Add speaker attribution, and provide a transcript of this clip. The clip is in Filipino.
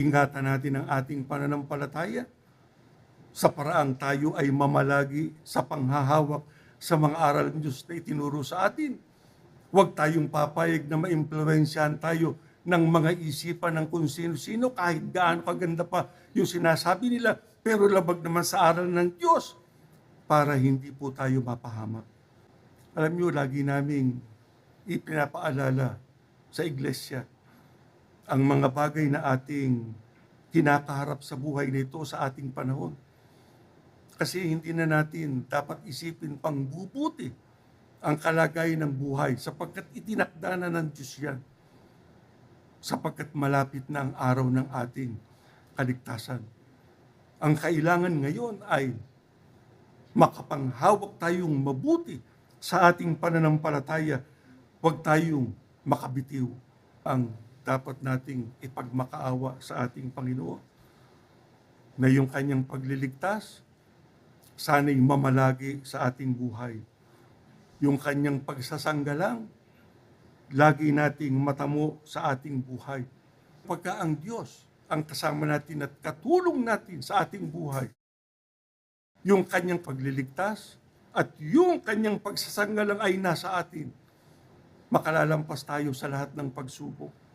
Speaker 1: Ingatan natin ang ating pananampalataya sa paraang tayo ay mamalagi sa panghahawak sa mga aral ng Diyos na itinuro sa atin. Huwag tayong papayag na maimpluwensyahan tayo ng mga isipan ng kung sino-sino kahit gaano kaganda pa yung sinasabi nila, pero labag naman sa aral ng Diyos para hindi po tayo mapahamak. Alam niyo, lagi naming ipinapaalala sa iglesia ang mga bagay na ating kinakaharap sa buhay nito sa ating panahon. Kasi hindi na natin dapat isipin pang bubuti ang kalagayan ng buhay sapagkat itinakda na ng Diyos yan. Sapagkat malapit na ang araw ng ating kaligtasan. Ang kailangan ngayon ay makapanghawak tayong mabuti sa ating pananampalataya. Huwag tayong makabitiw ang dapat nating ipagmakaawa sa ating Panginoon. Na yung kanyang pagliligtas, sana'y mamalagi sa ating buhay. Yung kanyang pagsasanggalang, lagi nating matamo sa ating buhay. Pagka ang Diyos ang kasama natin at katulong natin sa ating buhay, yung kanyang pagliligtas at yung kanyang pagsasanggalang ay nasa atin, makalalampas tayo sa lahat ng pagsubok.